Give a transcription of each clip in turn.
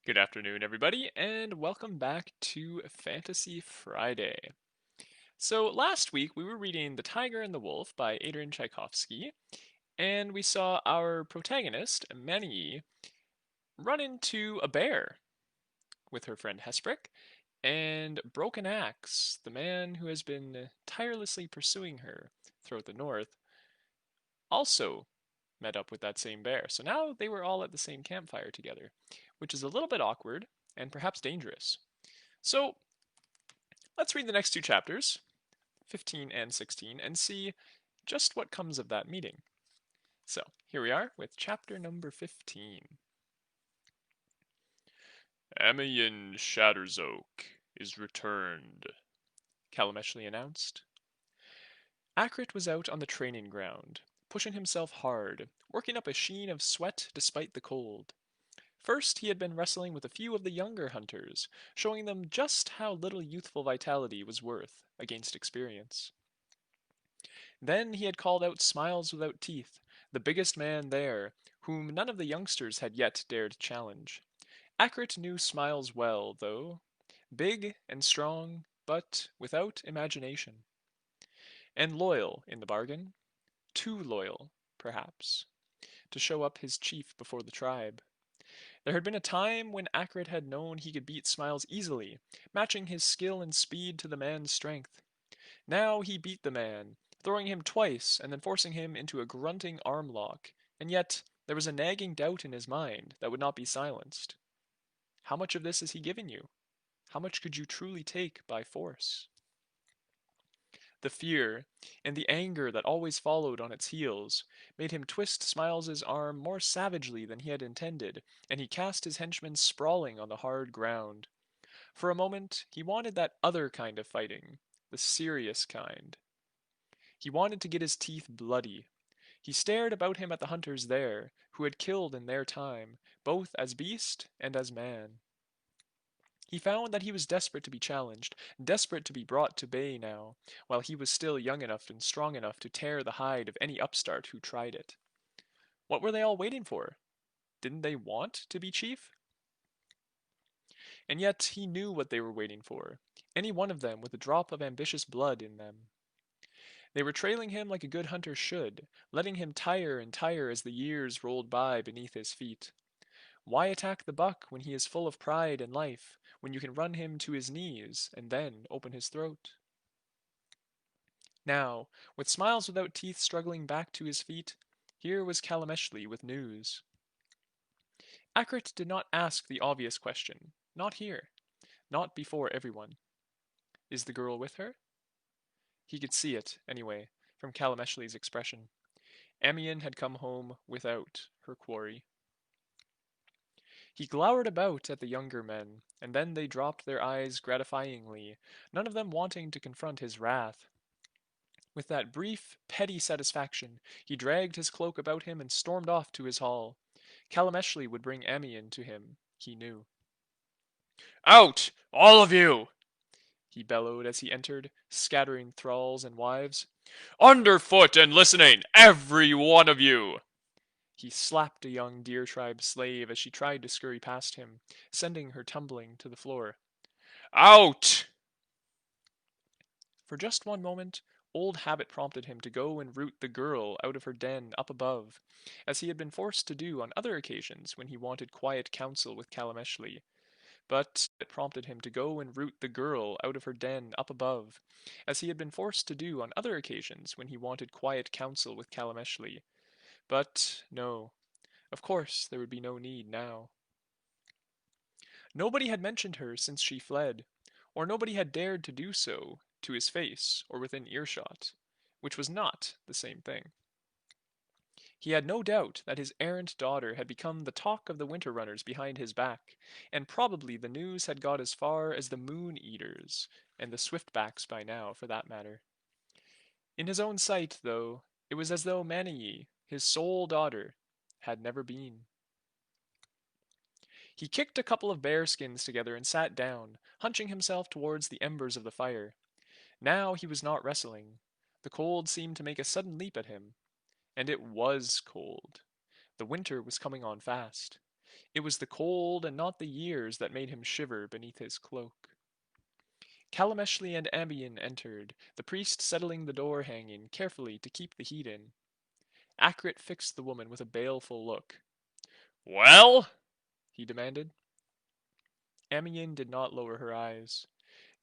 Good afternoon, everybody, and welcome back to Fantasy Friday. So, last week we were reading The Tiger and the Wolf by Adrian Tchaikovsky, and we saw our protagonist, Maniye, run into a bear with her friend Hesprec, and Broken Axe, the man who has been tirelessly pursuing her throughout the north, also met up with that same bear. So now they were all at the same campfire together, which is a little bit awkward and perhaps dangerous. So, let's read the next two chapters, 15 and 16, and see just what comes of that meeting. So, here we are with chapter number 15. Amian Shatterzoak is returned, Kalameshli announced. Akrit was out on the training ground, pushing himself hard, working up a sheen of sweat despite the cold. First, he had been wrestling with a few of the younger hunters, showing them just how little youthful vitality was worth against experience. Then he had called out Smiles Without Teeth, the biggest man there, whom none of the youngsters had yet dared challenge. Akrit knew Smiles well, though. Big and strong, but without imagination. And loyal in the bargain. Too loyal, perhaps, to show up his chief before the tribe. There had been a time when Akrit had known he could beat Smiles easily, matching his skill and speed to the man's strength. Now he beat the man, throwing him twice and then forcing him into a grunting arm lock, and yet there was a nagging doubt in his mind that would not be silenced. How much of this is he giving you? How much could you truly take by force? The fear and the anger that always followed on its heels made him twist Smiles's arm more savagely than he had intended, and he cast his henchman sprawling on the hard ground. For a moment he wanted that other kind of fighting, the serious kind. He wanted to get his teeth bloody. He stared about him at the hunters there, who had killed in their time, both as beast and as man. He found that he was desperate to be challenged, desperate to be brought to bay now, while he was still young enough and strong enough to tear the hide of any upstart who tried it. What were they all waiting for? Didn't they want to be chief? And yet he knew what they were waiting for, any one of them with a drop of ambitious blood in them. They were trailing him like a good hunter should, letting him tire and tire as the years rolled by beneath his feet. Why attack the buck when he is full of pride and life, when you can run him to his knees and then open his throat? Now, with Smiles Without Teeth struggling back to his feet, here was Kalameshli with news. Akrit did not ask the obvious question. Not here. Not before everyone. Is the girl with her? He could see it, anyway, from Kalameshli's expression. Amian had come home without her quarry. He glowered about at the younger men, and then they dropped their eyes gratifyingly, none of them wanting to confront his wrath. With that brief, petty satisfaction, he dragged his cloak about him and stormed off to his hall. Kalameshli would bring Amian to him, he knew. Out, all of you! He bellowed as he entered, scattering thralls and wives. Underfoot and listening, every one of you! He slapped a young deer tribe slave as she tried to scurry past him, sending her tumbling to the floor. Out! For just one moment, old habit prompted him to go and root the girl out of her den up above, as he had been forced to do on other occasions when he wanted quiet counsel with Kalameshli. But it prompted him to go and root the girl out of her den up above, as he had been forced to do on other occasions when he wanted quiet counsel with Kalameshli. But no, of course there would be no need now. Nobody had mentioned her since she fled, or nobody had dared to do so to his face or within earshot, which was not the same thing. He had no doubt that his errant daughter had become the talk of the winter runners behind his back, and probably the news had got as far as the Moon Eaters, and the Swiftbacks by now, for that matter. In his own sight, though, it was as though Maniye, his sole daughter, had never been. He kicked a couple of bear skins together and sat down, hunching himself towards the embers of the fire. Now he was not wrestling. The cold seemed to make a sudden leap at him. And it was cold. The winter was coming on fast. It was the cold and not the years that made him shiver beneath his cloak. Kalameshli and Ambion entered, the priest settling the door hanging carefully to keep the heat in. Akrit fixed the woman with a baleful look. Well? He demanded. Amiens did not lower her eyes.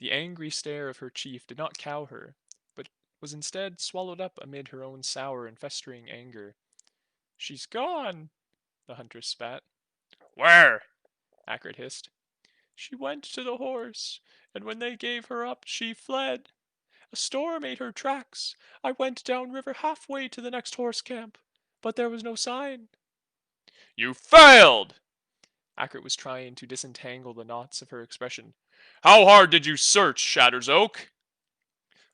The angry stare of her chief did not cow her, but was instead swallowed up amid her own sour and festering anger. She's gone, the huntress spat. Where? Akrit hissed. She went to the horse, and when they gave her up, she fled. A storm ate her tracks. I went down river halfway to the next horse camp, but there was no sign. You failed! Akrit was trying to disentangle the knots of her expression. How hard did you search, Shatters Oak?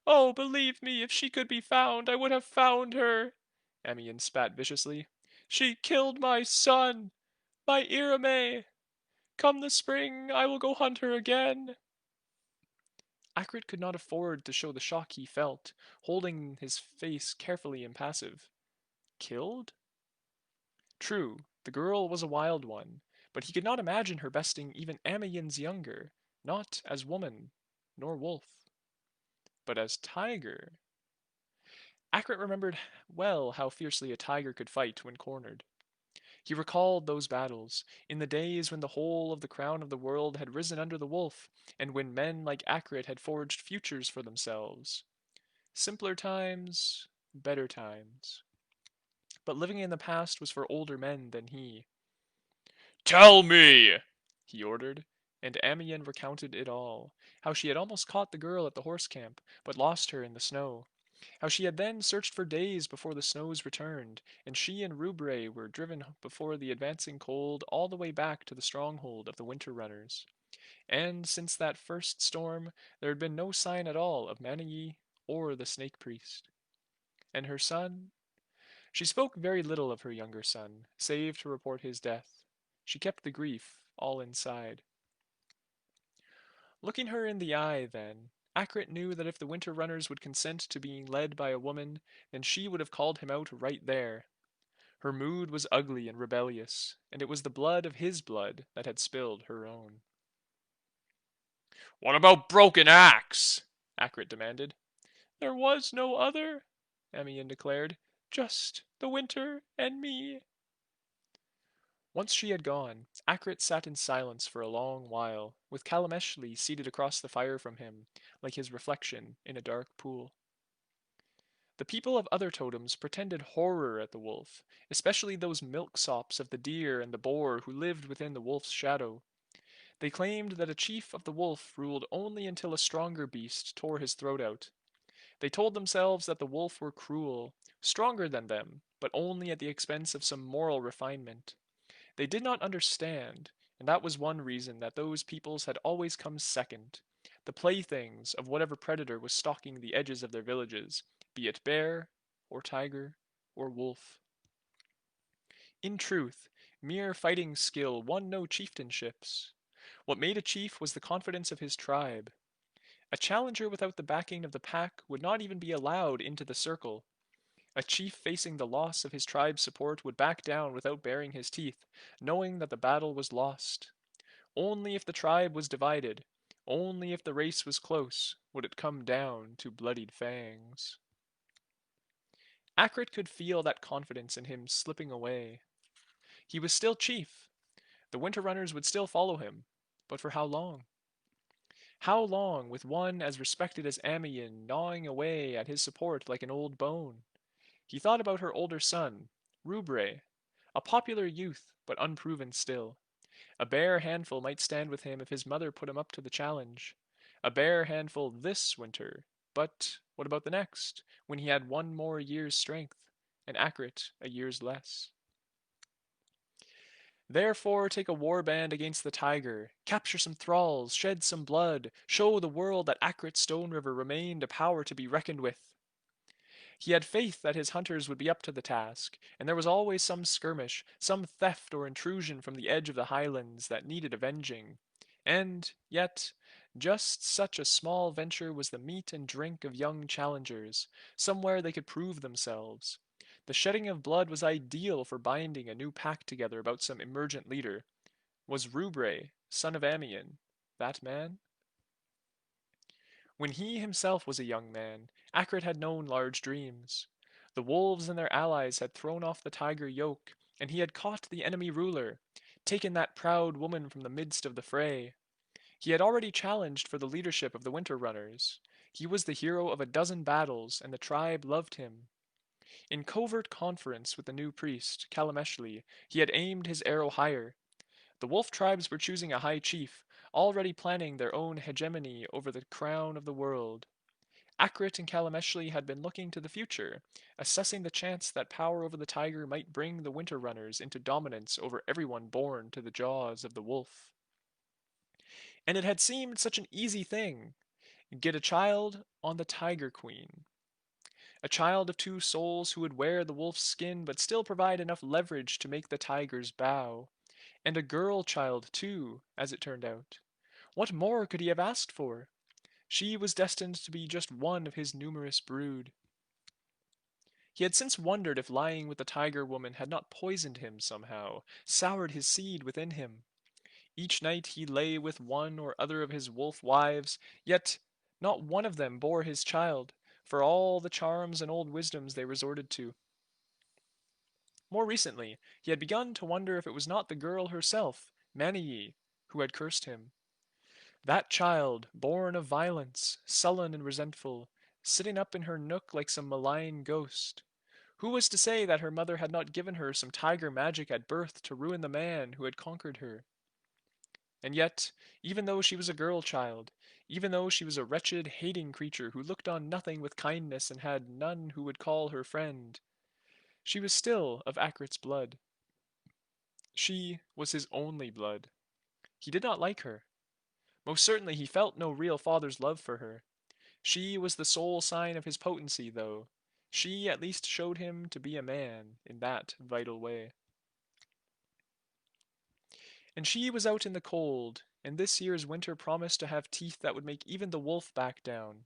Oh, believe me, if she could be found, I would have found her, Amiens spat viciously. She killed my son, my Irame. Come the spring, I will go hunt her again. Akrit could not afford to show the shock he felt, holding his face carefully impassive. Killed? True, the girl was a wild one, but he could not imagine her besting even Amiens younger, not as woman, nor wolf, but as tiger. Akrit remembered well how fiercely a tiger could fight when cornered. He recalled those battles, in the days when the whole of the crown of the world had risen under the wolf, and when men like Akrit had forged futures for themselves. Simpler times, better times. But living in the past was for older men than he. Tell me, he ordered, and Amiens recounted it all, how she had almost caught the girl at the horse camp, but lost her in the snow, how she had then searched for days before the snows returned, and she and Rubre were driven before the advancing cold all the way back to the stronghold of the winter runners. And since that first storm, there had been no sign at all of Maniye or the snake priest. And her son? She spoke very little of her younger son, save to report his death. She kept the grief all inside. Looking her in the eye, then, Akrit knew that if the winter runners would consent to being led by a woman, then she would have called him out right there. Her mood was ugly and rebellious, and it was the blood of his blood that had spilled her own. What about Broken Axe? Akrit demanded. There was no other, Amiens declared. Just the winter and me. Once she had gone, Akrit sat in silence for a long while, with Kalameshli seated across the fire from him, like his reflection in a dark pool. The people of other totems pretended horror at the wolf, especially those milksops of the deer and the boar who lived within the wolf's shadow. They claimed that a chief of the wolf ruled only until a stronger beast tore his throat out. They told themselves that the wolf were cruel, stronger than them, but only at the expense of some moral refinement. They did not understand, and that was one reason that those peoples had always come second, the playthings of whatever predator was stalking the edges of their villages, be it bear, or tiger, or wolf. In truth, mere fighting skill won no chieftainships. What made a chief was the confidence of his tribe. A challenger without the backing of the pack would not even be allowed into the circle. A chief facing the loss of his tribe's support would back down without baring his teeth, knowing that the battle was lost. Only if the tribe was divided, only if the race was close, would it come down to bloodied fangs. Akrit could feel that confidence in him slipping away. He was still chief. The winter runners would still follow him, but for how long? How long, with one as respected as Amiens gnawing away at his support like an old bone? He thought about her older son, Rubre, a popular youth, but unproven still. A bare handful might stand with him if his mother put him up to the challenge. A bare handful this winter, but what about the next, when he had one more year's strength, and Akrit a year's less? Therefore take a war band against the tiger, capture some thralls, shed some blood, show the world that Akrit Stone River remained a power to be reckoned with. He had faith that his hunters would be up to the task, and there was always some skirmish, some theft or intrusion from the edge of the highlands that needed avenging. And, yet, just such a small venture was the meat and drink of young challengers, somewhere they could prove themselves. The shedding of blood was ideal for binding a new pack together about some emergent leader. Was Rubre, son of Amiens, that man? When he himself was a young man, Akrit had known large dreams. The wolves and their allies had thrown off the tiger yoke, and he had caught the enemy ruler, taken that proud woman from the midst of the fray. He had already challenged for the leadership of the Winter Runners. He was the hero of a dozen battles, and the tribe loved him. In covert conference with the new priest, Kalameshli, he had aimed his arrow higher. The wolf tribes were choosing a high chief, already planning their own hegemony over the crown of the world. Akrit and Kalameshli had been looking to the future, assessing the chance that power over the tiger might bring the Winter Runners into dominance over everyone born to the jaws of the wolf. And it had seemed such an easy thing. Get a child on the Tiger Queen. A child of two souls who would wear the wolf's skin but still provide enough leverage to make the tigers bow. And a girl child, too, as it turned out. What more could he have asked for? She was destined to be just one of his numerous brood. He had since wondered if lying with the tiger woman had not poisoned him somehow, soured his seed within him. Each night he lay with one or other of his wolf wives, yet not one of them bore his child, for all the charms and old wisdoms they resorted to. More recently, he had begun to wonder if it was not the girl herself, Maniye, who had cursed him. That child, born of violence, sullen and resentful, sitting up in her nook like some malign ghost. Who was to say that her mother had not given her some tiger magic at birth to ruin the man who had conquered her? And yet, even though she was a girl child, even though she was a wretched, hating creature who looked on nothing with kindness and had none who would call her friend, she was still of Akrit's blood. She was his only blood. He did not like her. Most certainly he felt no real father's love for her. She was the sole sign of his potency, though. She at least showed him to be a man in that vital way. And she was out in the cold, and this year's winter promised to have teeth that would make even the wolf back down.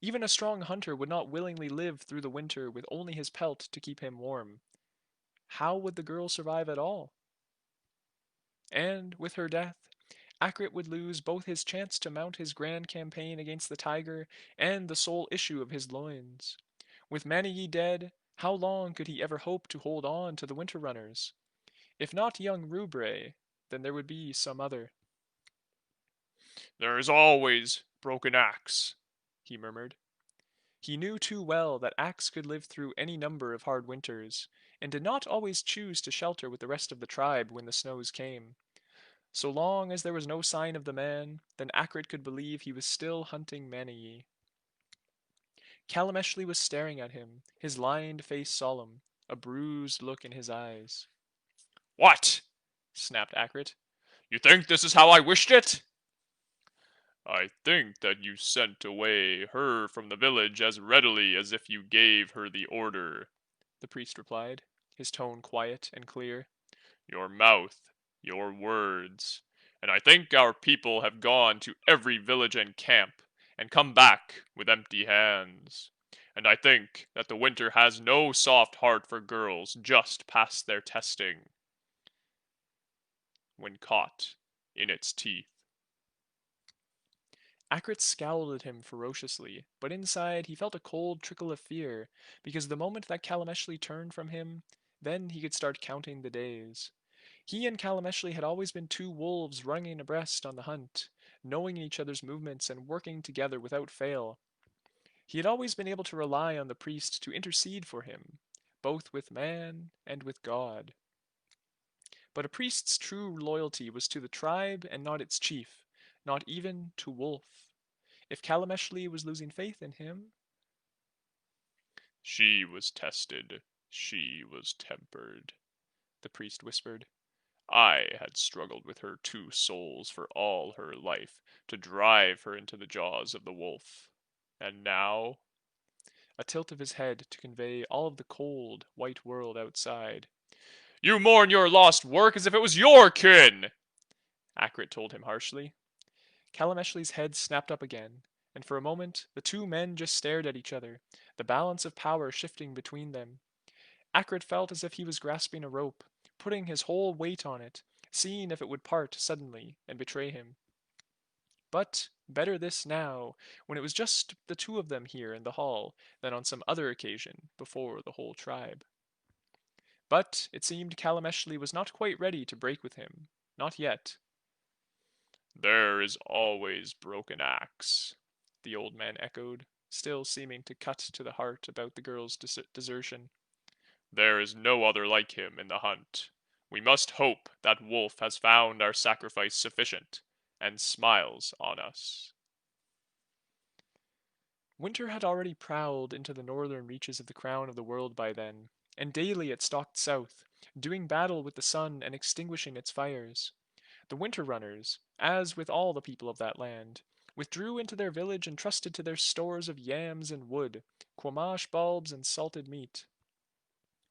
Even a strong hunter would not willingly live through the winter with only his pelt to keep him warm. How would the girl survive at all? And, with her death, Akrit would lose both his chance to mount his grand campaign against the tiger and the sole issue of his loins. With Maniye dead, how long could he ever hope to hold on to the Winter Runners? If not young Rubre, then there would be some other. "There is always Broken Axe," he murmured. He knew too well that Axe could live through any number of hard winters, and did not always choose to shelter with the rest of the tribe when the snows came. So long as there was no sign of the man, then Akrit could believe he was still hunting Maniye. Kalameshli was staring at him, his lined face solemn, a bruised look in his eyes. "What?" snapped Akrit. "You think this is how I wished it?" "I think that you sent away her from the village as readily as if you gave her the order," the priest replied, his tone quiet and clear. "Your mouth, your words. And I think our people have gone to every village and camp, and come back with empty hands. And I think that the winter has no soft heart for girls just past their testing when caught in its teeth." Akrit scowled at him ferociously, but inside he felt a cold trickle of fear, because the moment that Kalameshli turned from him, then he could start counting the days. He and Kalameshli had always been two wolves running abreast on the hunt, knowing each other's movements and working together without fail. He had always been able to rely on the priest to intercede for him, both with man and with God. But a priest's true loyalty was to the tribe and not its chief, not even to Wolf. If Kalameshli was losing faith in him, "She was tested, she was tempered," the priest whispered. "I had struggled with her two souls for all her life to drive her into the jaws of the wolf. And now," a tilt of his head to convey all of the cold, white world outside, "you mourn your lost work as if it was your kin!" Akrit told him harshly. Kalameshli's head snapped up again, and for a moment the two men just stared at each other, the balance of power shifting between them. Akrit felt as if he was grasping a rope, putting his whole weight on it, seeing if it would part suddenly and betray him. But better this now, when it was just the two of them here in the hall, than on some other occasion before the whole tribe. But it seemed Kalameshli was not quite ready to break with him. Not yet. There is always Broken Axe, the old man echoed, still seeming to cut to the heart about the girl's desertion. There is no other like him in the hunt. We must hope that Wolf has found our sacrifice sufficient, and smiles on us. Winter had already prowled into the northern reaches of the crown of the world by then, and daily it stalked south, doing battle with the sun and extinguishing its fires. The winter runners, as with all the people of that land, withdrew into their village and trusted to their stores of yams and wood, quamash bulbs and salted meat.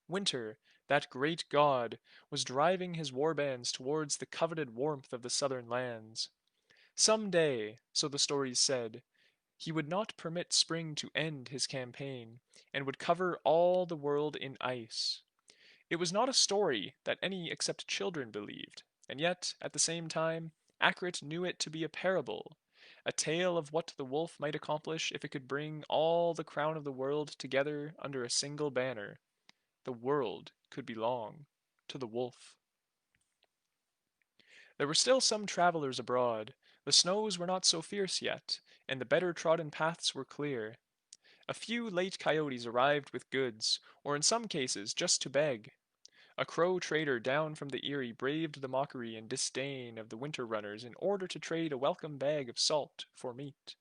Winter, that great god, was driving his warbands towards the coveted warmth of the southern lands. Some day, so the stories said, he would not permit spring to end his campaign, and would cover all the world in ice. It was not a story that any except children believed, and yet, at the same time, Akrit knew it to be a parable, a tale of what the wolf might accomplish if it could bring all the crown of the world together under a single banner. The world could belong to the wolf. There were still some travelers abroad. The snows were not so fierce yet, and the better trodden paths were clear. A few late coyotes arrived with goods, or in some cases just to beg. A crow trader down from the Erie braved the mockery and disdain of the winter runners in order to trade a welcome bag of salt for meat.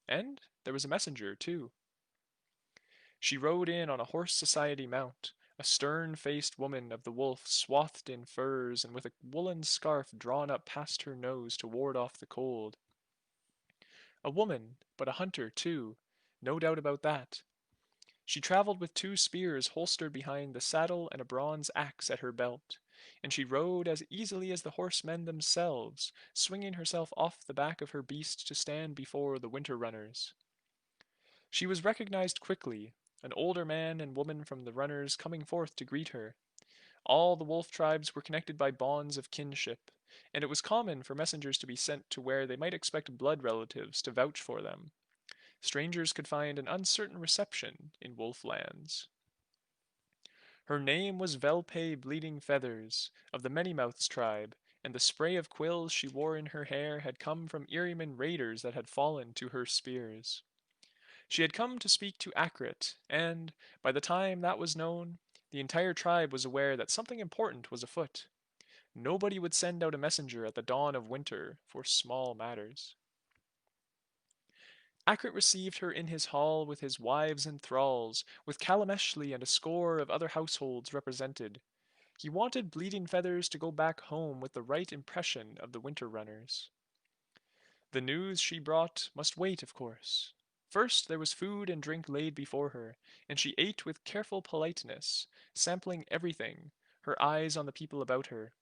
And there was a messenger, too. She rode in on a horse society mount, a stern-faced woman of the wolf, swathed in furs and with a woolen scarf drawn up past her nose to ward off the cold. A woman, but a hunter, too, no doubt about that. She traveled with two spears holstered behind the saddle and a bronze axe at her belt, and she rode as easily as the horsemen themselves, swinging herself off the back of her beast to stand before the winter runners. She was recognized quickly, an older man and woman from the runners coming forth to greet her. All the wolf tribes were connected by bonds of kinship, and it was common for messengers to be sent to where they might expect blood relatives to vouch for them. Strangers could find an uncertain reception in wolf lands. Her name was Velpay Bleeding Feathers, of the Many-Mouths tribe, and the spray of quills she wore in her hair had come from Erieman raiders that had fallen to her spears. She had come to speak to Akrit, and, by the time that was known, the entire tribe was aware that something important was afoot. Nobody would send out a messenger at the dawn of winter for small matters. Akrit received her in his hall with his wives and thralls, with Kalameshli and a score of other households represented. He wanted Bleeding Feathers to go back home with the right impression of the winter runners. The news she brought must wait, of course. First there was food and drink laid before her, and she ate with careful politeness, sampling everything, her eyes on the people about her.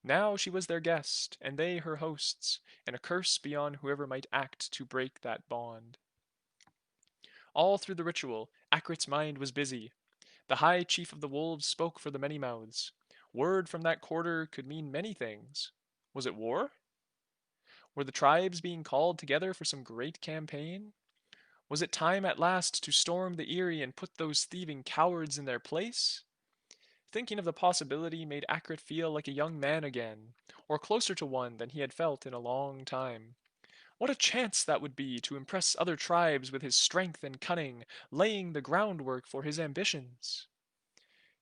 Now she was their guest, and they her hosts, and a curse be on whoever might act to break that bond. All through the ritual, Akrit's mind was busy. The high chief of the wolves spoke for the many mouths. Word from that quarter could mean many things. Was it war? Were the tribes being called together for some great campaign? Was it time at last to storm the Erie and put those thieving cowards in their place? Thinking of the possibility made Akrit feel like a young man again, or closer to one than he had felt in a long time. What a chance that would be to impress other tribes with his strength and cunning, laying the groundwork for his ambitions.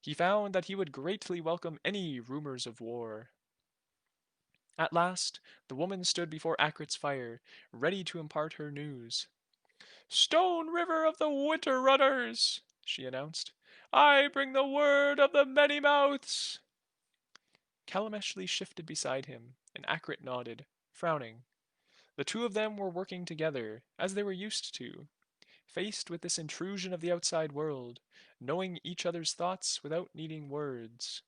He found that he would greatly welcome any rumors of war. At last, the woman stood before Akrit's fire, ready to impart her news. "Stone River of the Winter Runners," she announced. "I bring the word of the Many Mouths." Kalameshli shifted beside him, and Akrit nodded, frowning. The two of them were working together, as they were used to, faced with this intrusion of the outside world, knowing each other's thoughts without needing words.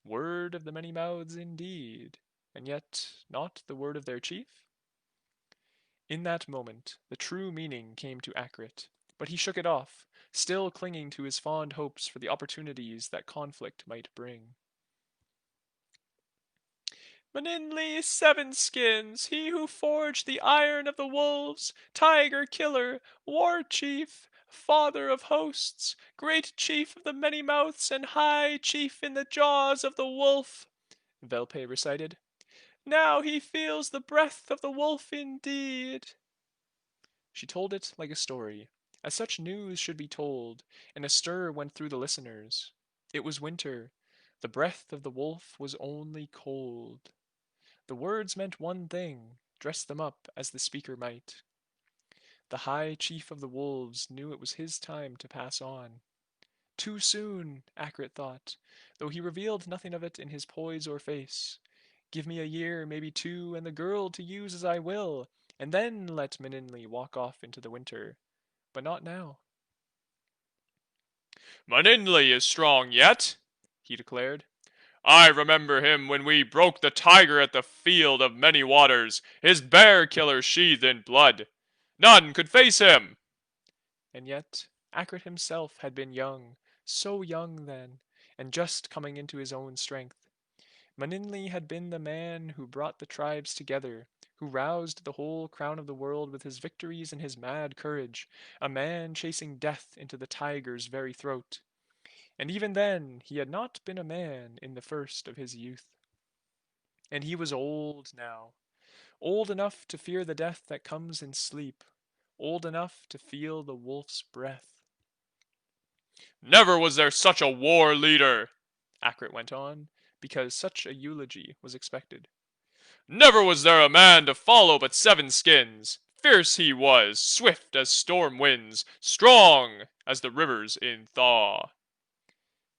Word of the Many Mouths indeed, and yet not the word of their chief? In that moment, the true meaning came to Akrit, but he shook it off, still clinging to his fond hopes for the opportunities that conflict might bring. Maninli Sevenskins, he who forged the iron of the wolves, tiger killer, war chief, father of hosts, great chief of the many mouths, and high chief in the jaws of the wolf, Velpe recited. Now he feels the breath of the wolf indeed. She told it like a story, as such news should be told, and a stir went through the listeners. It was winter. The breath of the wolf was only cold. The words meant one thing, dress them up as the speaker might. The high chief of the wolves knew it was his time to pass on. Too soon, Akrit thought, though he revealed nothing of it in his poise or face. Give me a year, maybe two, and the girl to use as I will, and then let Meninli walk off into the winter. But not now. Maninli is strong yet, he declared. I remember him when we broke the tiger at the field of many waters, his bear killer sheathed in blood. None could face him. And yet, Akrit himself had been young, so young then, and just coming into his own strength. Maninli had been the man who brought the tribes together, who roused the whole crown of the world with his victories and his mad courage, a man chasing death into the tiger's very throat. And even then he had not been a man in the first of his youth. And he was old now, old enough to fear the death that comes in sleep, old enough to feel the wolf's breath. Never was there such a war leader, Akrit went on, because such a eulogy was expected. Never was there a man to follow but Sevenskins. Fierce he was, swift as storm winds, strong as the rivers in thaw.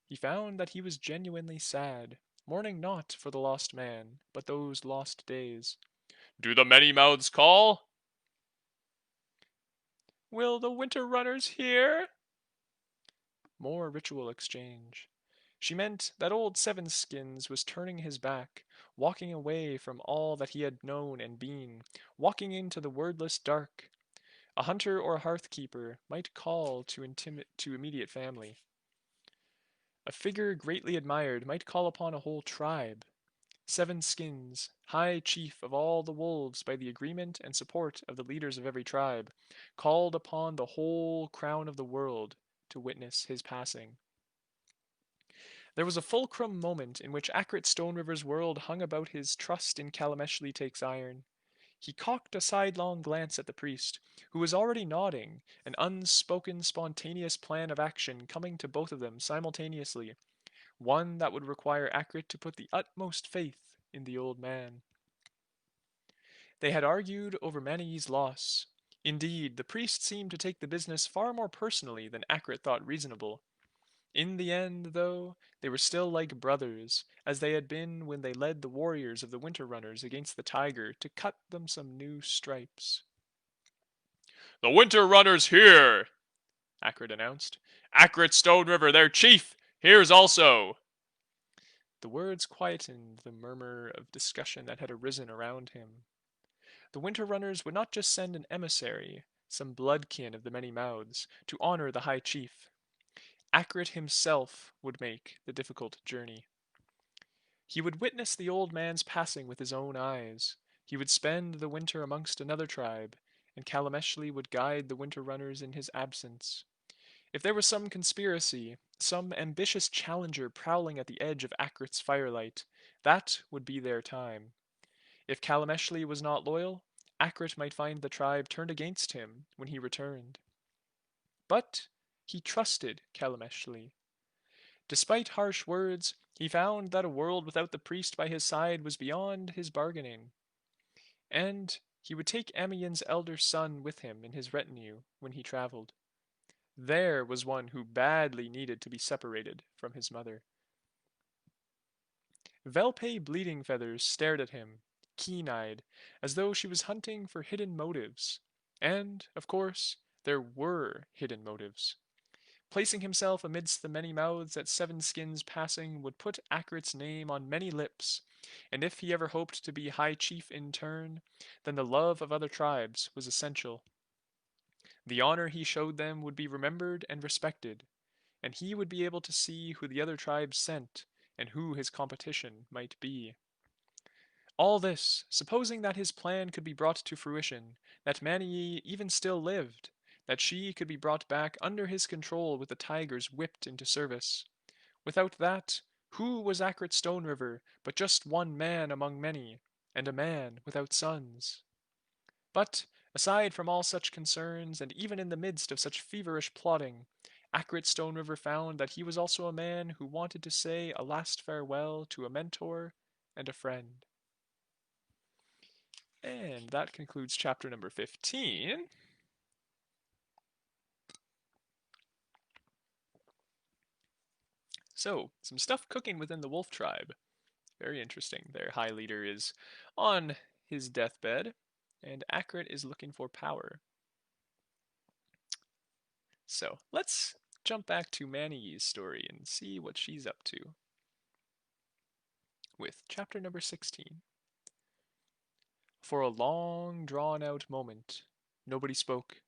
He found that he was genuinely sad, mourning not for the lost man, but those lost days. Do the many mouths call? Will the winter runners hear? More ritual exchange. She meant that old Sevenskins was turning his back, walking away from all that he had known and been, walking into the wordless dark. A hunter or a hearth-keeper might call to immediate family. A figure greatly admired might call upon a whole tribe. Sevenskins, high chief of all the wolves by the agreement and support of the leaders of every tribe, called upon the whole crown of the world to witness his passing. There was a fulcrum moment in which Akrit Stone River's world hung about his trust in Kalameshli Takes Iron. He cocked a sidelong glance at the priest, who was already nodding, an unspoken, spontaneous plan of action coming to both of them simultaneously, one that would require Akrit to put the utmost faith in the old man. They had argued over Maniye's loss. Indeed, the priest seemed to take the business far more personally than Akrit thought reasonable. In the end, though, they were still like brothers, as they had been when they led the warriors of the Winter Runners against the tiger to cut them some new stripes. The winter runners here, Akrit announced. Akrit Stone River, their chief, here's also. The words quietened the murmur of discussion that had arisen around him. The Winter Runners would not just send an emissary, some bloodkin of the many mouths, to honor the High Chief. Akrit himself would make the difficult journey. He would witness the old man's passing with his own eyes. He would spend the winter amongst another tribe, and Kalameshli would guide the Winter Runners in his absence. If there was some conspiracy, some ambitious challenger prowling at the edge of Akrit's firelight, that would be their time. If Kalameshli was not loyal, Akrit might find the tribe turned against him when he returned. But he trusted Kalameshli. Despite harsh words, he found that a world without the priest by his side was beyond his bargaining. And he would take Amien's elder son with him in his retinue when he traveled. There was one who badly needed to be separated from his mother. Velpe Bleeding Feathers stared at him, keen-eyed, as though she was hunting for hidden motives. And, of course, there were hidden motives. Placing himself amidst the many mouths at Sevenskins' passing would put Akrit's name on many lips, and if he ever hoped to be High Chief in turn, then the love of other tribes was essential. The honor he showed them would be remembered and respected, and he would be able to see who the other tribes sent and who his competition might be. All this, supposing that his plan could be brought to fruition, that Maniye even still lived, that she could be brought back under his control with the tigers whipped into service. Without that, who was Akrit Stone River but just one man among many, and a man without sons? But, aside from all such concerns, and even in the midst of such feverish plotting, Akrit Stone River found that he was also a man who wanted to say a last farewell to a mentor and a friend. And that concludes chapter number 15. So, some stuff cooking within the wolf tribe. Very interesting. Their high leader is on his deathbed, and Akrit is looking for power. So, let's jump back to Maniye's story and see what she's up to with chapter number 16. For a long, drawn out moment, nobody spoke.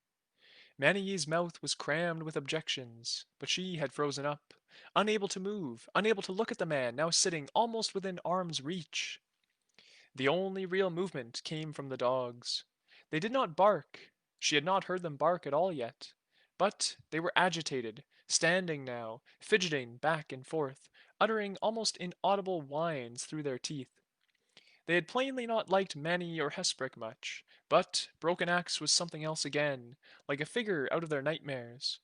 Maniye's mouth was crammed with objections, but she had frozen up, unable to move, unable to look at the man now sitting almost within arm's reach. The only real movement came from the dogs. They did not bark. She had not heard them bark at all yet. But they were agitated, standing now, fidgeting back and forth, uttering almost inaudible whines through their teeth. They had plainly not liked Maniye or Hesprec much, but Broken Axe was something else again, like a figure out of their nightmares.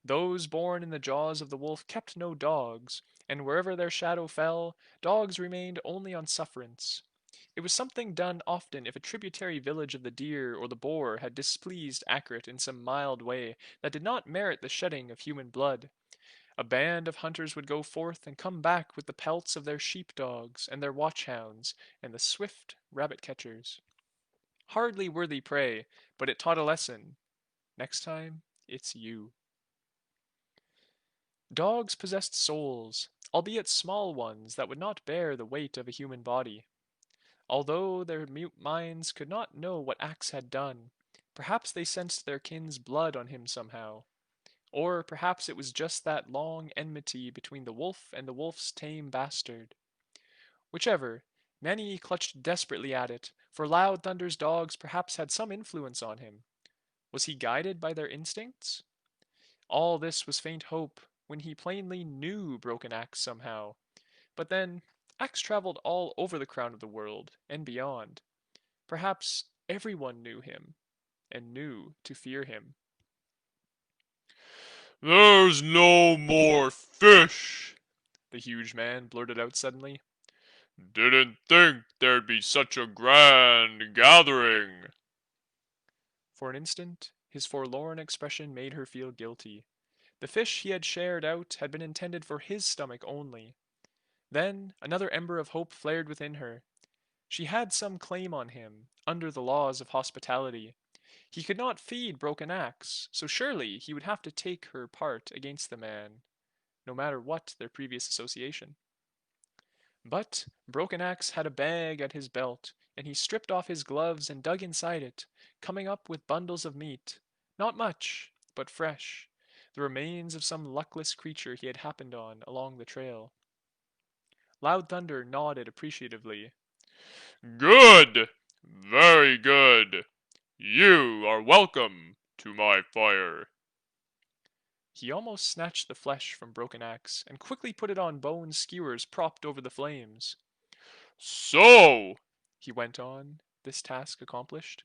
Those born in the jaws of the wolf kept no dogs, and wherever their shadow fell, dogs remained only on sufferance. It was something done often if a tributary village of the deer or the boar had displeased Akrit in some mild way that did not merit the shedding of human blood. A band of hunters would go forth and come back with the pelts of their sheep-dogs and their watch-hounds and the swift rabbit-catchers. Hardly worthy prey, but it taught a lesson. Next time, it's you. Dogs possessed souls, albeit small ones that would not bear the weight of a human body. Although their mute minds could not know what Axe had done, perhaps they sensed their kin's blood on him somehow. Or perhaps it was just that long enmity between the wolf and the wolf's tame bastard. Whichever, Maniye clutched desperately at it, for Loud Thunder's dogs perhaps had some influence on him. Was he guided by their instincts? All this was faint hope, when he plainly knew Broken Axe somehow. But then, Axe traveled all over the crown of the world, and beyond. Perhaps everyone knew him, and knew to fear him. There's no more fish, The huge man blurted out suddenly. didn't think there'd be such a grand gathering. For an instant, his forlorn expression made her feel guilty. The fish he had shared out had been intended for his stomach only. Then another ember of hope flared within her. She had some claim on him, under the laws of hospitality. He could not feed Broken Axe, so surely he would have to take her part against the man, no matter what their previous association. But Broken Axe had a bag at his belt, and he stripped off his gloves and dug inside it, coming up with bundles of meat. Not much, but fresh. The remains of some luckless creature he had happened on along the trail. Loud Thunder nodded appreciatively. Good! Very good! You are welcome to my fire. He almost snatched the flesh from Broken Axe and quickly put it on bone skewers propped over the flames. So, He went on, this task accomplished.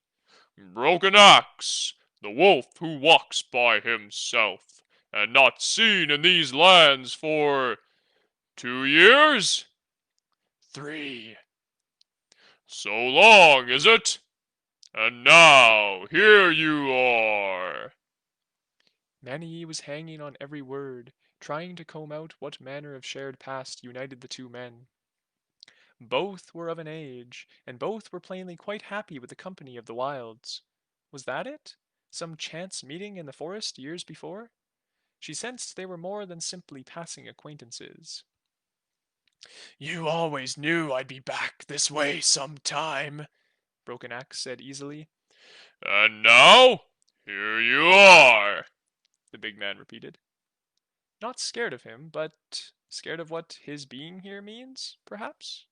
Broken Axe, the wolf who walks by himself, and not seen in these lands for 2 years? 3. So long, is it? And now, here you are. Maniye was hanging on every word, trying to comb out what manner of shared past united the two men. Both were of an age, and both were plainly quite happy with the company of the wilds. Was that it? Some chance meeting in the forest years before? She sensed they were more than simply passing acquaintances. You always knew I'd be back this way some time, Broken Axe said easily. And now? Here you are, the big man repeated. Not scared of him, but scared of what his being here means, perhaps?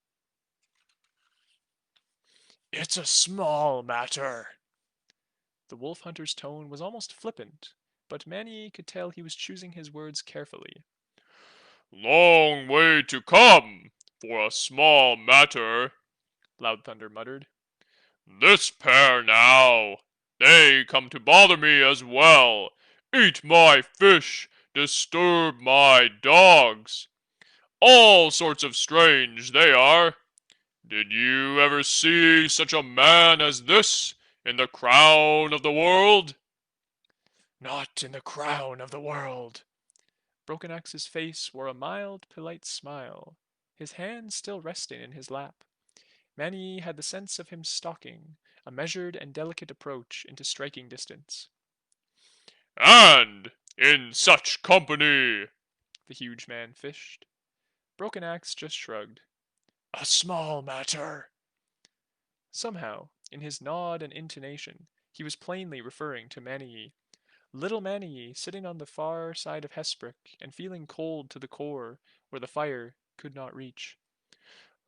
It's a small matter. The wolf hunter's tone was almost flippant, but Maniye could tell he was choosing his words carefully. Long way to come for a small matter, Loud Thunder muttered. This pair now, they come to bother me as well, eat my fish, disturb my dogs. All sorts of strange they are. Did you ever see such a man as this in the crown of the world? Not in the crown of the world. Broken Axe's face wore a mild, polite smile, his hand still resting in his lap. Maniye had the sense of him stalking, a measured and delicate approach into striking distance. And in such company, The huge man fished. Broken Axe just shrugged. a small matter. Somehow, in his nod and intonation, he was plainly referring to Maniye. Little Maniye sitting on the far side of Hesprec and feeling cold to the core where the fire could not reach.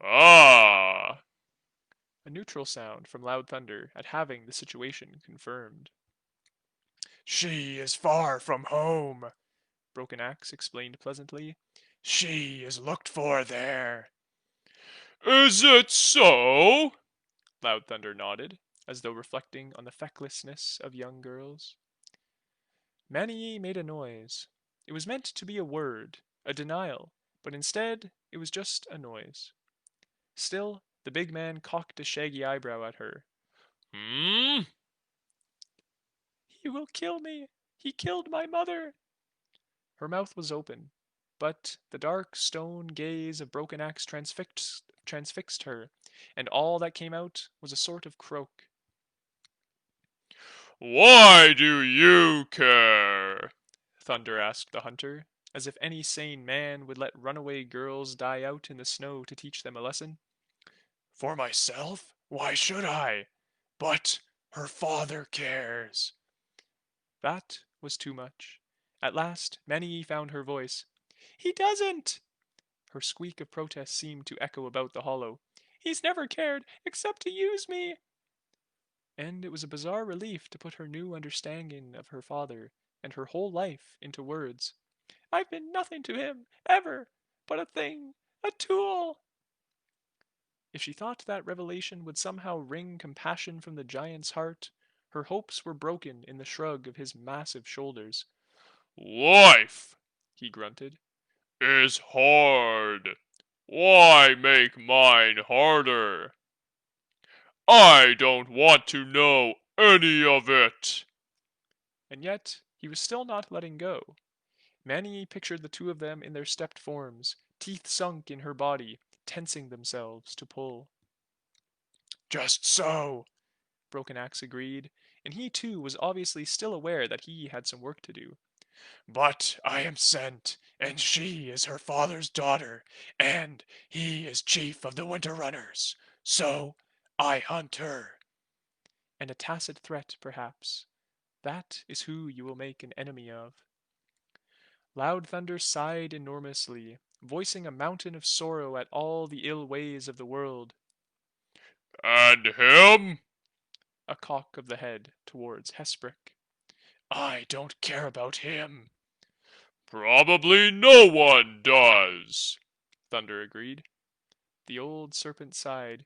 Ah, A neutral sound from Loud Thunder at having the situation confirmed. she is far from home, Broken Axe explained pleasantly. she is looked for there. Is it so? Loud Thunder nodded, as though reflecting on the fecklessness of young girls. Maniye made a noise. It was meant to be a word, a denial, but instead it was just a noise. Still, the big man cocked a shaggy eyebrow at her. Hmm? He will kill me! He killed my mother! Her mouth was open, but the dark stone gaze of Broken Axe transfixed her, and all that came out was a sort of croak. Why do you care? Thunder asked the hunter, as if any sane man would let runaway girls die out in the snow to teach them a lesson. For myself? Why should I? But her father cares. That was too much. At last, Maniye found her voice. He doesn't! Her squeak of protest seemed to echo about the hollow. He's never cared, except to use me! And it was a bizarre relief to put her new understanding of her father and her whole life into words. I've been nothing to him, ever, but a thing, a tool. If she thought that revelation would somehow wring compassion from the giant's heart, her hopes were broken in the shrug of his massive shoulders. Life He grunted. is hard. Why make mine harder? I don't want to know any of it. And yet, he was still not letting go. Maniye pictured the two of them in their stepped forms, teeth sunk in her body, tensing themselves to pull. Just so. Broken Axe agreed, and he too was obviously still aware that he had some work to do. But I am sent, and she is her father's daughter, and he is chief of the Winter Runners. So I hunt her. And a tacit threat, perhaps. That is who you will make an enemy of. Loud Thunder sighed enormously, voicing a mountain of sorrow at all the ill ways of the world. And him? A cock of the head towards Hesprec. I don't care about him. Probably no one does, Thunder agreed. The old serpent sighed.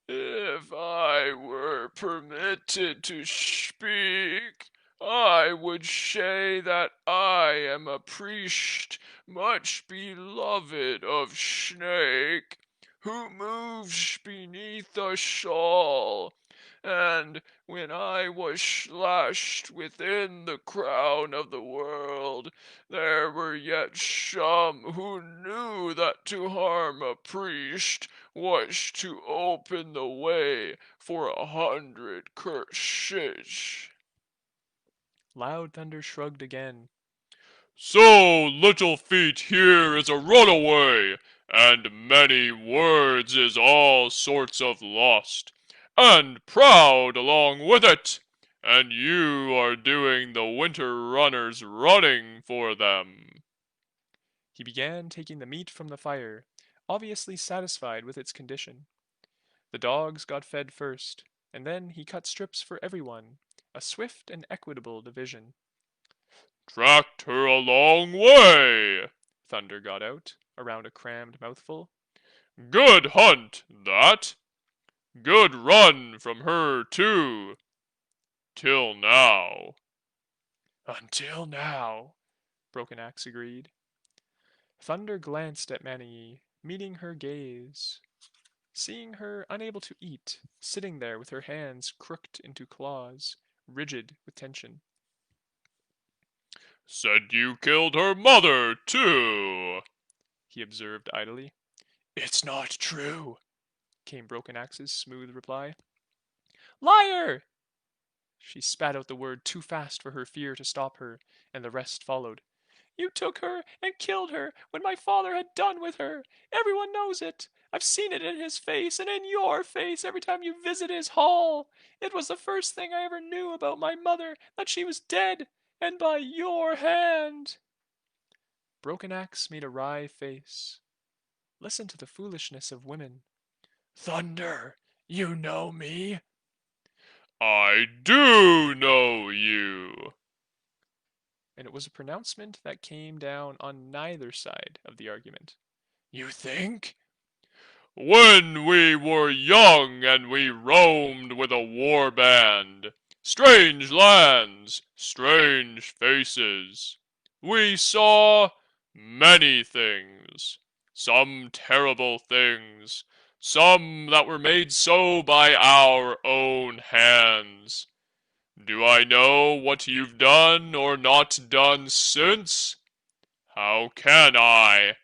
If I were permitted to speak, I would say that I am a priest much beloved of Snake, who moves beneath us all. And when I was slashed within the crown of the world, there were yet some who knew that to harm a priest was to open the way for 100 curses. Loud Thunder shrugged again. So Little Feet here is a runaway, and Many Words is all sorts of lost, and proud along with it, and you are doing the winter runners running for them. He began taking the meat from the fire, obviously satisfied with its condition. The dogs got fed first, and then he cut strips for everyone, a swift and equitable division. Tracked her a long way, Thunder got out, around a crammed mouthful. Good hunt, that. Good run from her, too. Till now. Until now, Broken Axe agreed. Thunder glanced at Maniye, meeting her gaze. Seeing her unable to eat, sitting there with her hands crooked into claws, rigid with tension. Said you killed her mother, too, He observed idly. It's not true, came Broken Axe's smooth reply. Liar! She spat out the word too fast for her fear to stop her, and the rest followed. You took her and killed her when my father had done with her. Everyone knows it. I've seen it in his face and in your face every time you visit his hall. It was the first thing I ever knew about my mother, that she was dead, and by your hand. Broken Axe made a wry face. Listen to the foolishness of women. Thunder, you know me? I do know you. And it was a pronouncement that came down on neither side of the argument. You think? When we were young and we roamed with a war band, strange lands, strange faces, we saw many things, some terrible things, some that were made so by our own hands. Do I know what you've done or not done since? How can I?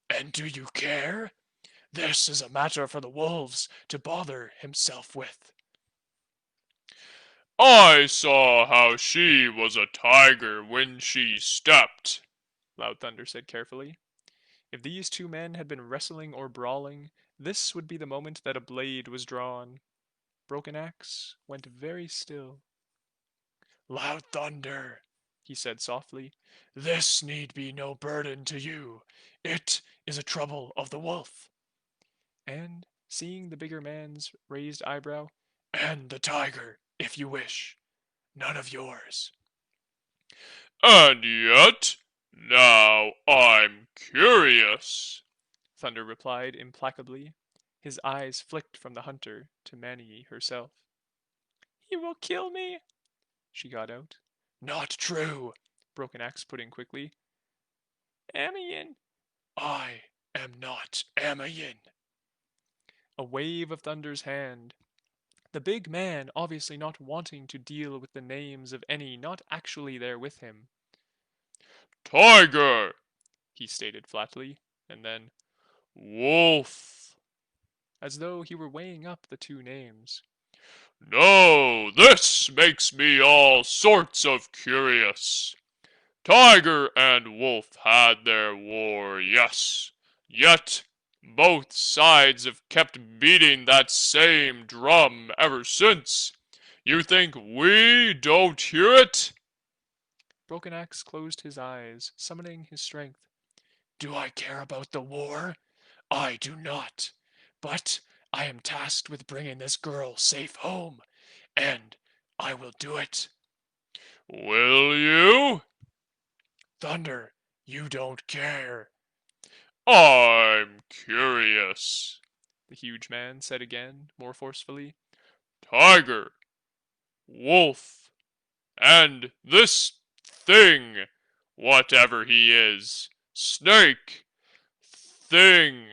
And do you care? This is a matter for the wolves to bother himself with. I saw how she was a tiger when she stepped, Loud Thunder said carefully. If these two men had been wrestling or brawling, this would be the moment that a blade was drawn. Broken Axe went very still. Loud Thunder, he said softly, this need be no burden to you. It is a trouble of the wolf. And, seeing the bigger man's raised eyebrow, and the tiger, if you wish. None of yours. and yet, now I'm curious. Thunder replied implacably. His eyes flicked from the hunter to Maniye herself. You will kill me? She got out. Not true, Broken Axe put in quickly. Amayin. I am not Amayin. A wave of Thunder's hand. The big man obviously not wanting to deal with the names of any not actually there with him. Tiger, He stated flatly, and then, wolf. as though he were weighing up the two names. No, this makes me all sorts of curious. Tiger and wolf had their war, yes. Yet both sides have kept beating that same drum ever since. You think we don't hear it? Broken Axe closed his eyes, summoning his strength. Do I care about the war? I do not. But I am tasked with bringing this girl safe home, and I will do it. Will you? Thunder, you don't care. I'm curious, The huge man said again, more forcefully. Tiger, wolf, and this thing, whatever he is, snake, thing.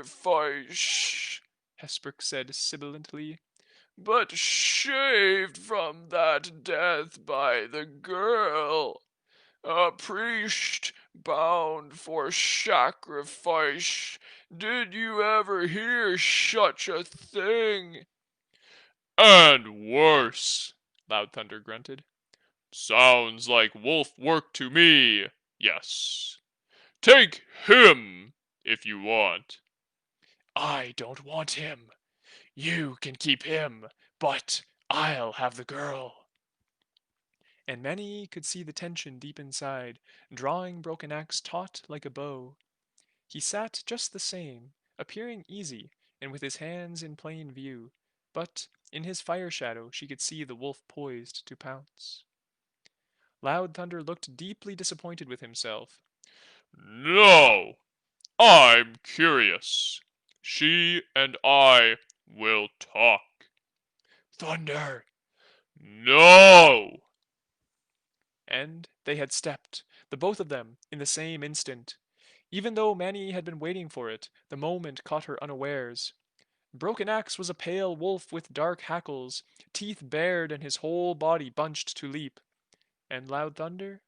Sacrifice, Hesprec said sibilantly, but shaved from that death by the girl. A priest bound for sacrifice. Did you ever hear such a thing? And worse, Loud Thunder grunted. Sounds like wolf work to me. Yes. Take him, if you want. I don't want him. You can keep him, but I'll have the girl. And Many could see the tension deep inside, drawing Broken Axe taut like a bow. He sat just the same, appearing easy, and with his hands in plain view, but in his fire shadow she could see the wolf poised to pounce. Loud Thunder looked deeply disappointed with himself. No, I'm curious. She and I will talk. Thunder! No! And they had stepped, the both of them, in the same instant. Even though Mani had been waiting for it, the moment caught her unawares. Broken Axe was a pale wolf with dark hackles, teeth bared and his whole body bunched to leap. And Loud Thunder?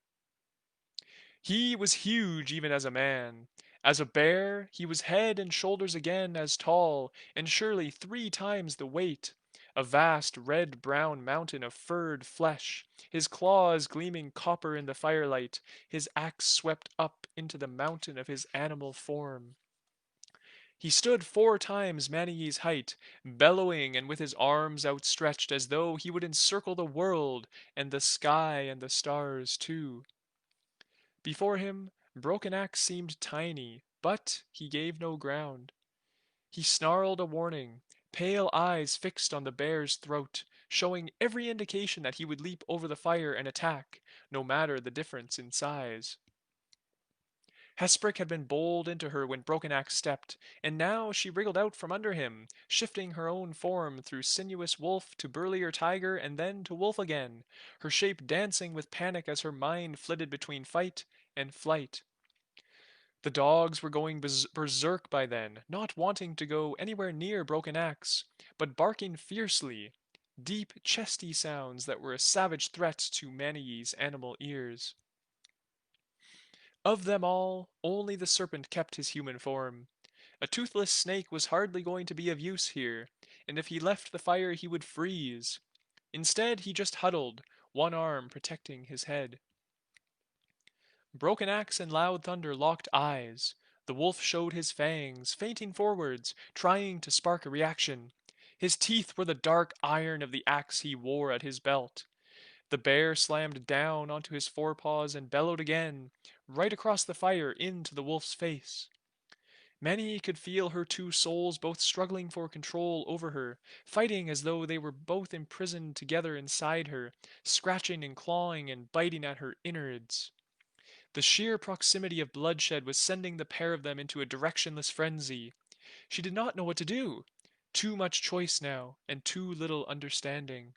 He was huge even as a man. As a bear, he was head and shoulders again as tall, and surely 3 times the weight. A vast red-brown mountain of furred flesh, his claws gleaming copper in the firelight, his axe swept up into the mountain of his animal form. He stood 4 times Maniye's height, bellowing and with his arms outstretched as though he would encircle the world, and the sky and the stars too. Before him, Broken Axe seemed tiny, but he gave no ground. He snarled a warning, pale eyes fixed on the bear's throat, showing every indication that he would leap over the fire and attack, no matter the difference in size. Hesprec had been bowled into her when Broken Axe stepped, and now she wriggled out from under him, shifting her own form through sinuous wolf to burlier tiger and then to wolf again, her shape dancing with panic as her mind flitted between fight and flight. The dogs were going berserk by then, not wanting to go anywhere near Broken Axe, but barking fiercely, deep, chesty sounds that were a savage threat to Maniye's animal ears. Of them all, only the serpent kept his human form. A toothless snake was hardly going to be of use here, and if he left the fire he would freeze. Instead, he just huddled, one arm protecting his head. Broken Axe and Loud Thunder locked eyes. The wolf showed his fangs, feinting forwards, trying to spark a reaction. His teeth were the dark iron of the axe he wore at his belt. The bear slammed down onto his forepaws and bellowed again, right across the fire into the wolf's face. Many could feel her 2 souls both struggling for control over her, fighting as though they were both imprisoned together inside her, scratching and clawing and biting at her innards. The sheer proximity of bloodshed was sending the pair of them into a directionless frenzy. She did not know what to do. Too much choice now, and too little understanding.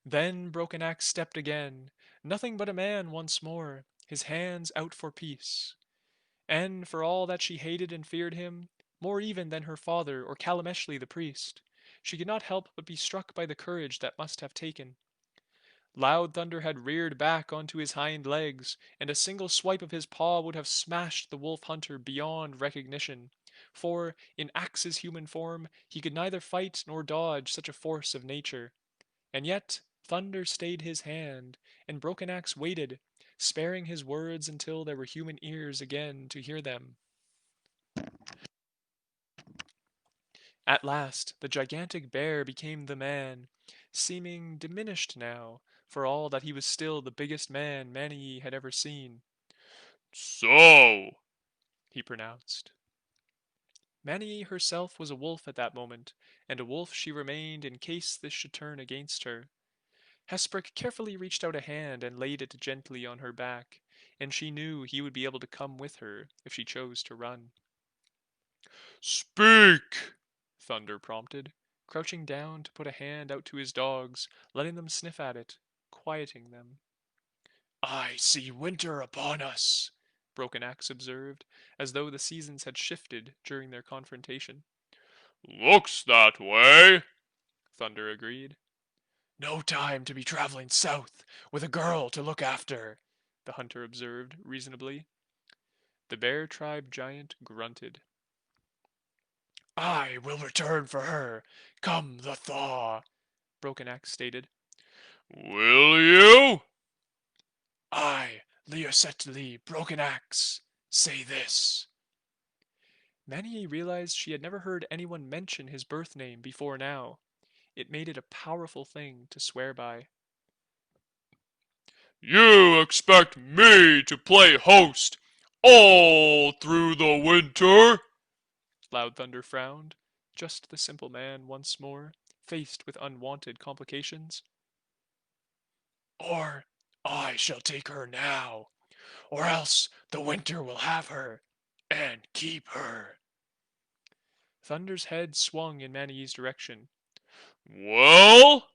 Then Broken Axe stepped again, nothing but a man once more, his hands out for peace. And for all that she hated and feared him, more even than her father or Calameshli the priest, she could not help but be struck by the courage that must have taken. Loud Thunder had reared back onto his hind legs, and a single swipe of his paw would have smashed the wolf hunter beyond recognition, for, in Axe's human form, he could neither fight nor dodge such a force of nature. And yet Thunder stayed his hand, and Broken Axe waited, sparing his words until there were human ears again to hear them. At last the gigantic bear became the man, seeming diminished now, for all that he was still the biggest man Maniye had ever seen. So, He pronounced. Maniye herself was a wolf at that moment, and a wolf she remained in case this should turn against her. Hesprec carefully reached out a hand and laid it gently on her back, and she knew he would be able to come with her if she chose to run. speak! Thunder prompted, crouching down to put a hand out to his dogs, letting them sniff at it, quieting them. I see winter upon us, Broken Axe observed, as though the seasons had shifted during their confrontation. Looks that way, Thunder agreed. No time to be traveling south with a girl to look after, the hunter observed reasonably. The bear tribe giant grunted. I will return for her, come the thaw, Broken Axe stated. Will you? I, Leosetli Broken Axe, say this. Maniye realized she had never heard anyone mention his birth name before now. It made it a powerful thing to swear by. You expect me to play host all through the winter? Loud Thunder frowned, just the simple man once more, faced with unwanted complications. Or I shall take her now, or else the winter will have her, and keep her. Thunder's head swung in Maniye's direction, Well,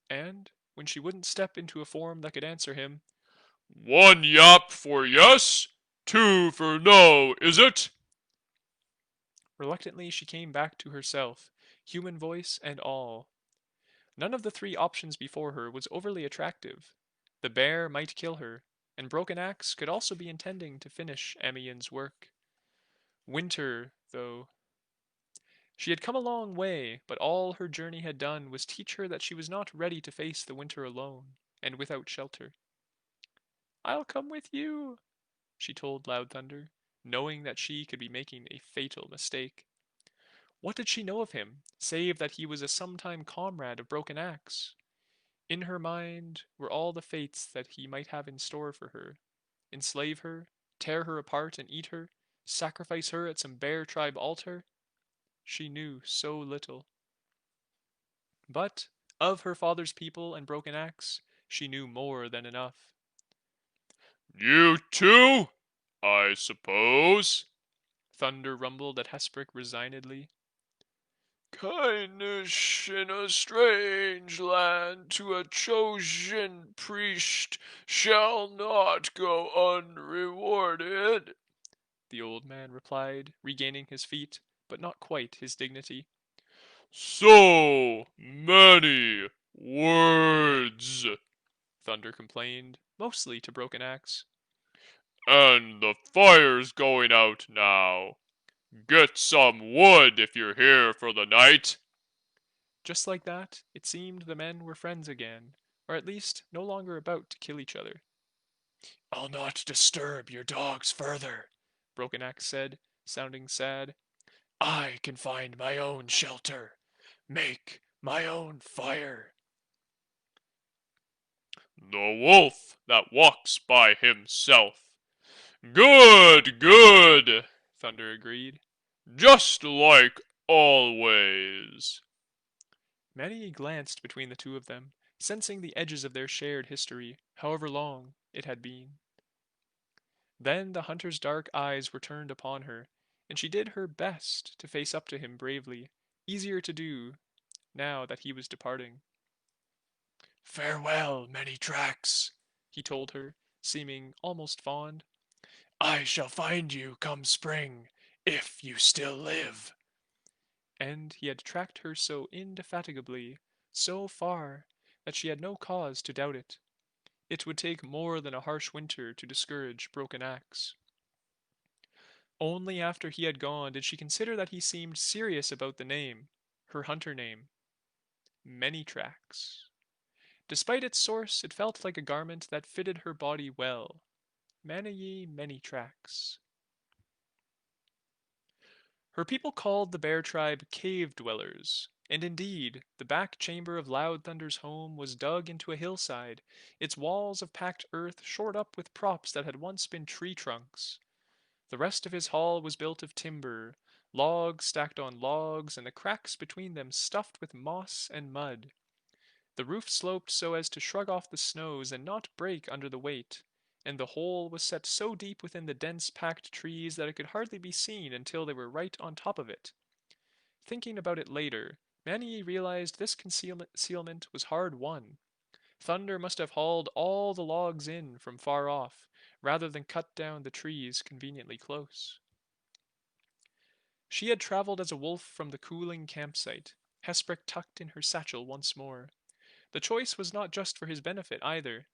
and, when she wouldn't step into a form that could answer him, one yap for yes, two for no, is it? reluctantly she came back to herself, human voice and all. None of the three options before her was overly attractive. The bear might kill her, and Broken Axe could also be intending to finish Amien's work. Winter, though. She had come a long way, but all her journey had done was teach her that she was not ready to face the winter alone, and without shelter. I'll come with you, she told Loud Thunder, knowing that she could be making a fatal mistake. What did she know of him, save that he was a sometime comrade of Broken Axe? In her mind were all the fates that he might have in store for her. Enslave her, tear her apart and eat her, sacrifice her at some bear tribe altar? She knew so little. But of her father's people and Broken Axe, she knew more than enough. You too, I suppose. Thunder rumbled at Hesprec resignedly. Kindness in a strange land to a chosen priest shall not go unrewarded. The old man replied, regaining his feet, but not quite his dignity. So many words, Thunder complained, mostly to Broken Axe. and the fire's going out now. Get some wood if you're here for the night. Just like that, it seemed the men were friends again, or at least no longer about to kill each other. I'll not disturb your dogs further, Broken Axe said, sounding sad. I can find my own shelter, make my own fire. The wolf that walks by himself. Good, good, Thunder agreed. just like always. Manny glanced between the two of them, sensing the edges of their shared history, however long it had been. Then the hunter's dark eyes were turned upon her, and she did her best to face up to him bravely, easier to do now that he was departing. Farewell, Many Tracks, he told her, seeming almost fond. I shall find you come spring, if you still live. And he had tracked her so indefatigably, so far, that she had no cause to doubt it. It would take more than a harsh winter to discourage Broken Axe. Only after he had gone did she consider that he seemed serious about the name, her hunter name, Many Tracks. Despite its source, it felt like a garment that fitted her body well. Maniye Many Tracks. Her people called the bear tribe cave dwellers, and indeed, the back chamber of Loud Thunder's home was dug into a hillside, its walls of packed earth shored up with props that had once been tree trunks. The rest of his hall was built of timber, logs stacked on logs, and the cracks between them stuffed with moss and mud. The roof sloped so as to shrug off the snows and not break under the weight, and the hole was set so deep within the dense packed trees that it could hardly be seen until they were right on top of it. Thinking about it later, Maniye realized this concealment was hard won. Thunder must have hauled all the logs in from far off, rather than cut down the trees conveniently close. She had traveled as a wolf from the cooling campsite, Hesprec tucked in her satchel once more. The choice was not just for his benefit either.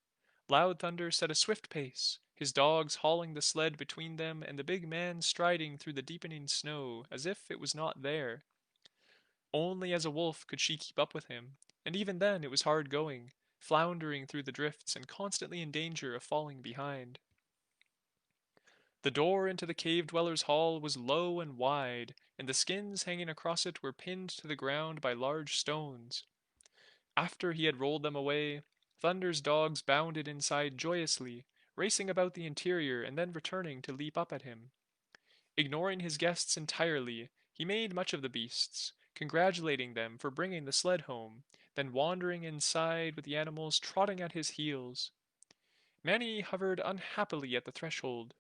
Loud Thunder set a swift pace, his dogs hauling the sled between them and the big man striding through the deepening snow as if it was not there. Only as a wolf could she keep up with him, and even then it was hard going, floundering through the drifts and constantly in danger of falling behind. The door into the cave dweller's hall was low and wide, and the skins hanging across it were pinned to the ground by large stones. After he had rolled them away, Thunder's dogs bounded inside joyously, racing about the interior and then returning to leap up at him. Ignoring his guests entirely, he made much of the beasts, congratulating them for bringing the sled home, then wandering inside with the animals trotting at his heels. Maniye hovered unhappily at the threshold.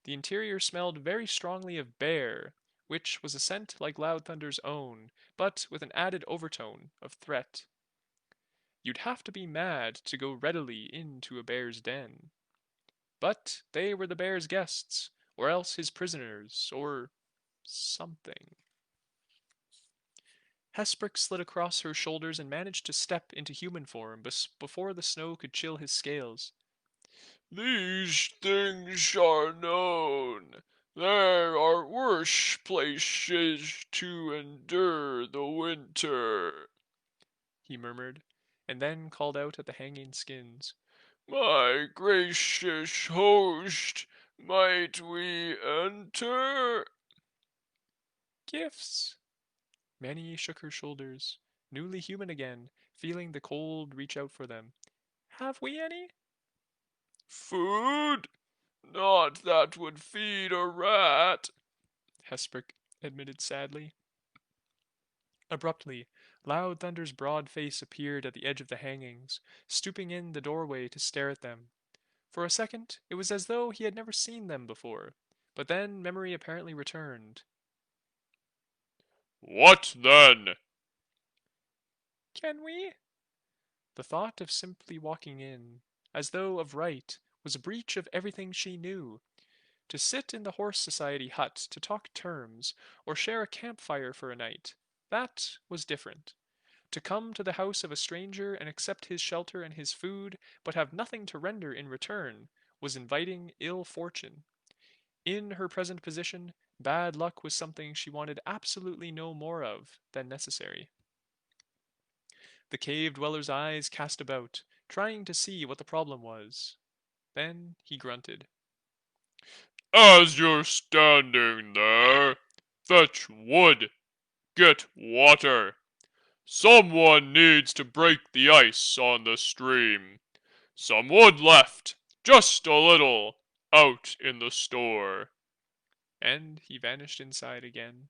The interior smelled very strongly of bear, which was a scent like Loud Thunder's own, but with an added overtone of threat. You'd have to be mad to go readily into a bear's den. But they were the bear's guests, or else his prisoners, or something. Hesprec slid across her shoulders and managed to step into human form before the snow could chill his scales. These things are known. There are worse places to endure the winter, He murmured, and then called out at the hanging skins. My gracious host, might we enter? Gifts! Maniye shook her shoulders, newly human again, feeling the cold reach out for them. Have we any? Food? Not that would feed a rat, Hesprec admitted sadly. Abruptly, Loud Thunder's broad face appeared at the edge of the hangings, stooping in the doorway to stare at them. For a second, it was as though he had never seen them before, but then memory apparently returned. What then? Can we? The thought of simply walking in, as though of right, was a breach of everything she knew. To sit in the Horse Society hut to talk terms, or share a campfire for a night, that was different. To come to the house of a stranger and accept his shelter and his food, but have nothing to render in return, was inviting ill fortune. In her present position, bad luck was something she wanted absolutely no more of than necessary. The cave dweller's eyes cast about, trying to see what the problem was. Then he grunted. As you're standing there, fetch wood, get water. Someone needs to break the ice on the stream. Some wood left, just a little, out in the store. And he vanished inside again.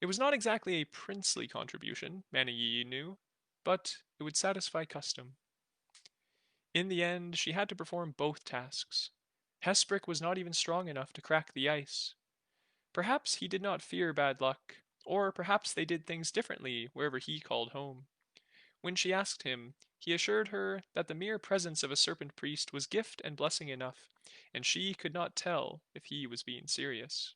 It was not exactly a princely contribution, Maniye knew, but it would satisfy custom. In the end, she had to perform both tasks. Hesprec was not even strong enough to crack the ice. Perhaps he did not fear bad luck, or perhaps they did things differently wherever he called home. When she asked him, he assured her that the mere presence of a serpent priest was gift and blessing enough, and she could not tell if he was being serious.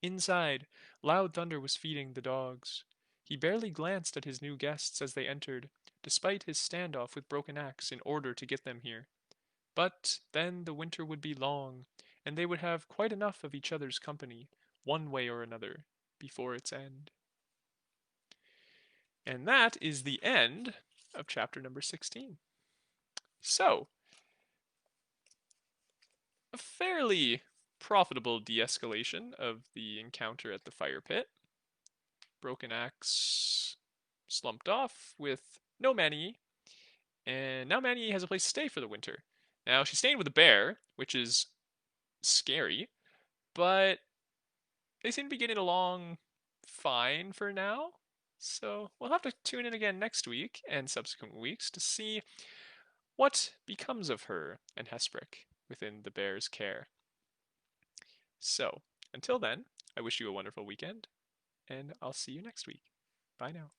Inside, Loud Thunder was feeding the dogs. He barely glanced at his new guests as they entered, despite his standoff with Broken Axe in order to get them here. But then the winter would be long, and they would have quite enough of each other's company, one way or another, before its end. And that is the end of chapter number 16. So, a fairly profitable de escalation of the encounter at the fire pit. Broken Axe slumped off with no Maniye, and now Maniye has a place to stay for the winter. Now, she's staying with a bear, which is scary, but they seem to be getting along fine for now. So we'll have to tune in again next week and subsequent weeks to see what becomes of her and Hesprec within the bear's care. So until then, I wish you a wonderful weekend, and I'll see you next week. Bye now.